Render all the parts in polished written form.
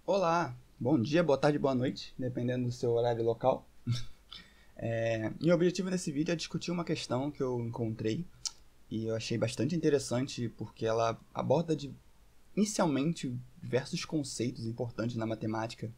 Olá, bom dia, boa tarde, boa noite, dependendo do seu horário local. Meu objetivo nesse vídeo é discutir uma questão que eu encontrei e eu achei bastante interessante porque ela aborda inicialmente diversos conceitos importantes na matemática.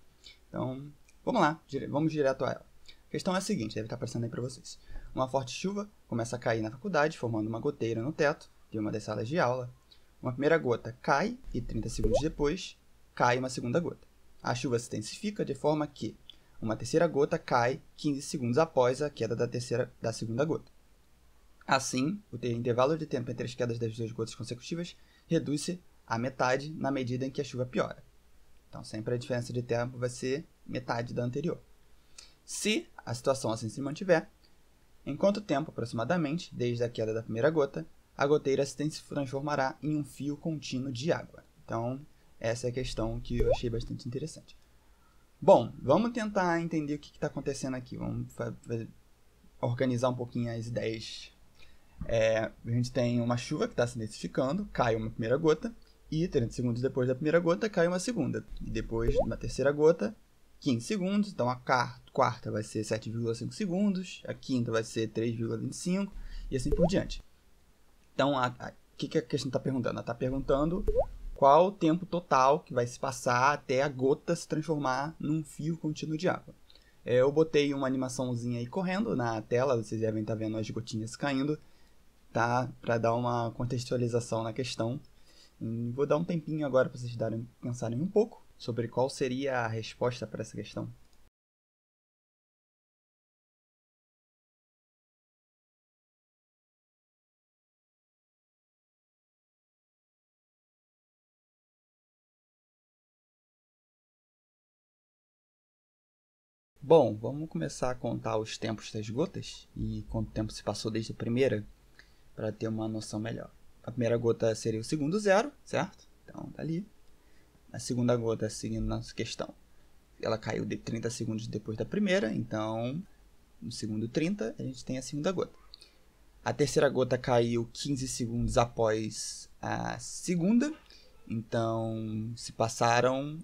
Então, vamos lá, vamos direto a ela. A questão é a seguinte, deve estar aparecendo aí para vocês. Uma forte chuva começa a cair na faculdade, formando uma goteira no teto de uma das salas de aula. Uma primeira gota cai e 30 segundos depois cai uma segunda gota. A chuva se intensifica de forma que uma terceira gota cai 15 segundos após a queda da segunda gota. Assim, o intervalo de tempo entre as quedas das duas gotas consecutivas reduz-se à metade na medida em que a chuva piora. Então, sempre a diferença de tempo vai ser metade da anterior. Se a situação assim se mantiver, em quanto tempo aproximadamente, desde a queda da primeira gota, a goteira se transformará em um fio contínuo de água? Então, essa é a questão que eu achei bastante interessante. Bom, vamos tentar entender o que está acontecendo aqui. Vamos organizar um pouquinho as ideias. A gente tem uma chuva que está se intensificando, cai uma primeira gota, e 30 segundos depois da primeira gota cai uma segunda. E depois, na terceira gota, 15 segundos. Então a quarta vai ser 7,5 segundos, a quinta vai ser 3,25 e assim por diante. Então, o que a questão está perguntando? Ela está perguntando qual o tempo total que vai se passar até a gota se transformar num fio contínuo de água. Eu botei uma animaçãozinha aí correndo na tela, vocês devem estar vendo as gotinhas caindo, tá? Para dar uma contextualização na questão. E vou dar um tempinho agora para vocês pensarem um pouco sobre qual seria a resposta para essa questão. Bom, vamos começar a contar os tempos das gotas e quanto tempo se passou desde a primeira, para ter uma noção melhor. A primeira gota seria o segundo zero, certo? Então tá ali. A segunda gota, seguindo nossa questão, ela caiu de 30 segundos depois da primeira, então no segundo 30 a gente tem a segunda gota. A terceira gota caiu 15 segundos após a segunda, então se passaram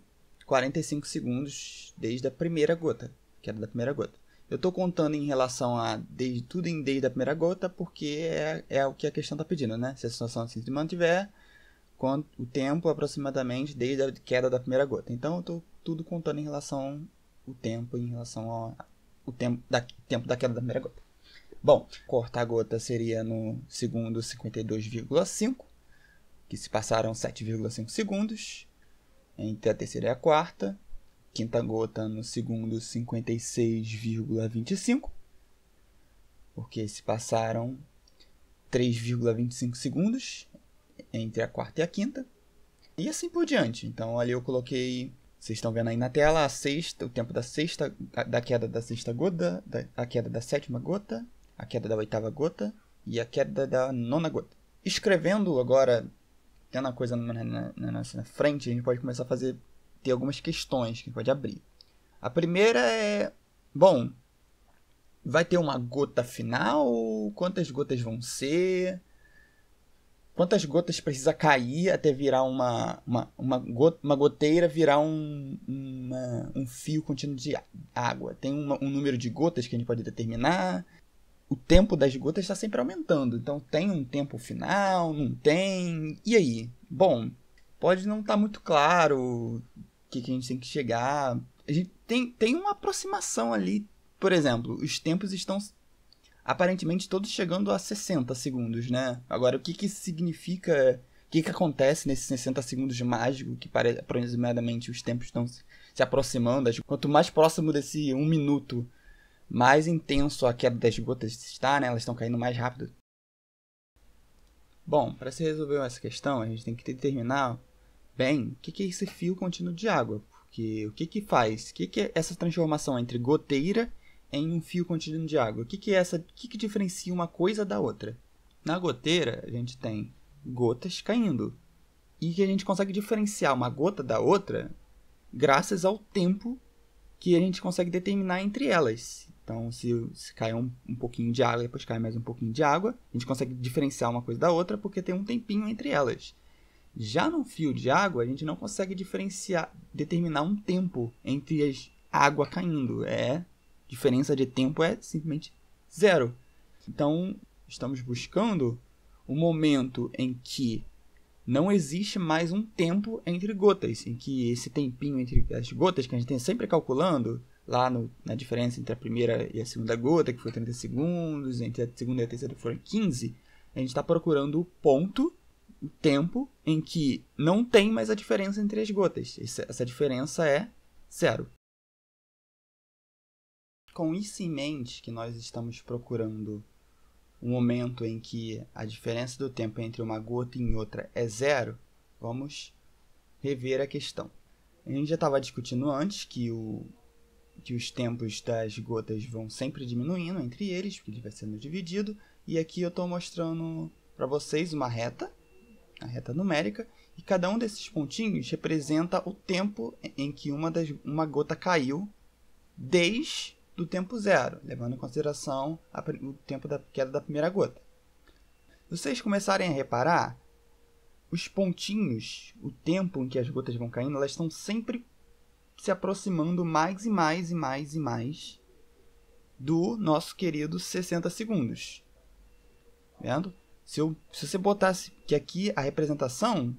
45 segundos desde a primeira gota, que era da primeira gota. Eu estou contando em relação a desde a primeira gota, porque é o que a questão está pedindo, né? Se a situação assim se mantiver, o tempo aproximadamente desde a queda da primeira gota. Então eu estou tudo contando em relação ao tempo, em relação ao tempo da queda da primeira gota. Bom, cortar a gota seria no segundo 52,5, que se passaram 7,5 segundos entre a terceira e a quarta. Quinta gota no segundo 56,25, porque se passaram 3,25 segundos entre a quarta e a quinta. E assim por diante. Então ali eu coloquei, vocês estão vendo aí na tela, o tempo da queda da sexta gota, a queda da sétima gota, a queda da oitava gota e a queda da nona gota. Escrevendo agora, tendo a coisa na nossa frente, a gente pode começar a ter algumas questões que pode abrir. A primeira é, bom, vai ter uma gota final? Quantas gotas vão ser? Quantas gotas precisa cair até virar uma goteira, virar um fio contínuo de água? Tem um número de gotas que a gente pode determinar. O tempo das gotas está sempre aumentando. Então, tem um tempo final? Não tem? E aí? Bom, pode não estar muito claro o que a gente tem que chegar. A gente tem uma aproximação ali. Por exemplo, os tempos estão aparentemente todos chegando a 60 segundos, né? Agora, o que significa... O que acontece nesses 60 segundos de mágico, que aproximadamente os tempos estão se aproximando? Quanto mais próximo desse 1 minuto, mais intenso a queda das gotas está, né? Elas estão caindo mais rápido. Bom, para se resolver essa questão, a gente tem que determinar bem o que é esse fio contínuo de água. Porque o que faz? O que é essa transformação entre goteira em um fio contínuo de água? O que diferencia uma coisa da outra? Na goteira, a gente tem gotas caindo. E que a gente consegue diferenciar uma gota da outra graças ao tempo que a gente consegue determinar entre elas. Então, se cai um pouquinho de água, depois cai mais um pouquinho de água, a gente consegue diferenciar uma coisa da outra porque tem um tempinho entre elas. Já no fio de água, a gente não consegue determinar um tempo entre a água caindo. Diferença de tempo é simplesmente zero. Então, estamos buscando um momento em que não existe mais um tempo entre gotas, em que esse tempinho entre as gotas, que a gente tem sempre calculando, lá na diferença entre a primeira e a segunda gota, que foi 30 segundos, entre a segunda e a terceira foram 15, a gente está procurando o ponto, o tempo, em que não tem mais a diferença entre as gotas. Essa diferença é zero. Com isso em mente, que nós estamos procurando o momento em que a diferença do tempo entre uma gota e outra é zero, vamos rever a questão. A gente já estava discutindo antes que os tempos das gotas vão sempre diminuindo entre eles, porque ele vai sendo dividido, e aqui eu estou mostrando para vocês uma reta, a reta numérica, e cada um desses pontinhos representa o tempo em que uma gota caiu desde do tempo zero, levando em consideração o tempo da queda da primeira gota. Se vocês começarem a reparar, os pontinhos, o tempo em que as gotas vão caindo, elas estão sempre se aproximando mais e mais e mais e mais do nosso querido 60 segundos. Vendo? Se você botasse que aqui a representação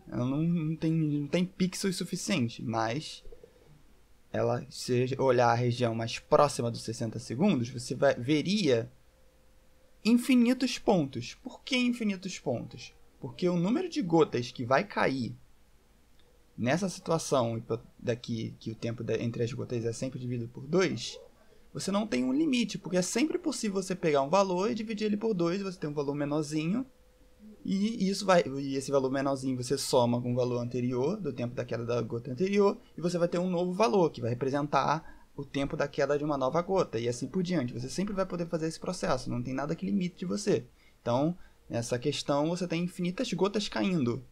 ela não tem pixels suficiente, mas se você olhar a região mais próxima dos 60 segundos, você veria infinitos pontos. Por que infinitos pontos? Porque o número de gotas que vai cair nessa situação, daqui que o tempo entre as gotas é sempre dividido por 2, você não tem um limite, porque é sempre possível você pegar um valor e dividir ele por 2, você tem um valor menorzinho, e esse valor menorzinho você soma com o valor anterior, do tempo da queda da gota anterior, e você vai ter um novo valor, que vai representar o tempo da queda de uma nova gota, e assim por diante. Você sempre vai poder fazer esse processo, não tem nada que limite de você. Então, nessa questão, você tem infinitas gotas caindo.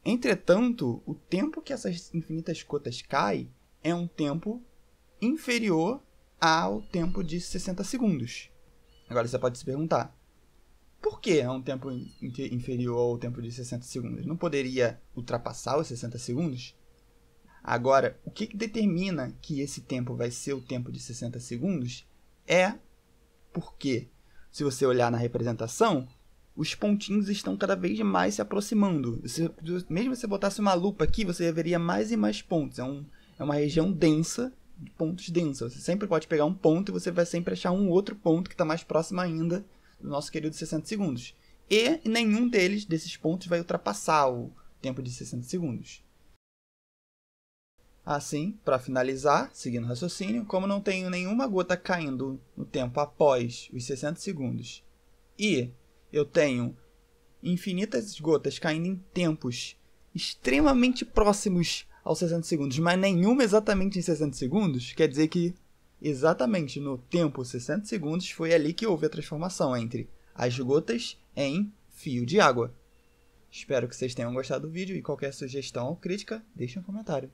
Entretanto, o tempo que essas infinitas gotas caem é um tempo inferior ao tempo de 60 segundos. Agora você pode se perguntar, por que é um tempo inferior ao tempo de 60 segundos? Não poderia ultrapassar os 60 segundos? Agora, o que determina que esse tempo vai ser o tempo de 60 segundos é porque, se você olhar na representação, os pontinhos estão cada vez mais se aproximando. Mesmo se você botasse uma lupa aqui, você veria mais e mais pontos. É uma região densa, de pontos densa. Você sempre pode pegar um ponto e você vai sempre achar um outro ponto que está mais próximo ainda do nosso querido 60 segundos. E nenhum desses pontos vai ultrapassar o tempo de 60 segundos. Assim, para finalizar, seguindo o raciocínio, como não tenho nenhuma gota caindo no tempo após os 60 segundos e eu tenho infinitas gotas caindo em tempos extremamente próximos aos 60 segundos, mas nenhuma exatamente em 60 segundos, quer dizer que exatamente no tempo 60 segundos foi ali que houve a transformação entre as gotas em fio de água. Espero que vocês tenham gostado do vídeo e qualquer sugestão ou crítica, deixe um comentário.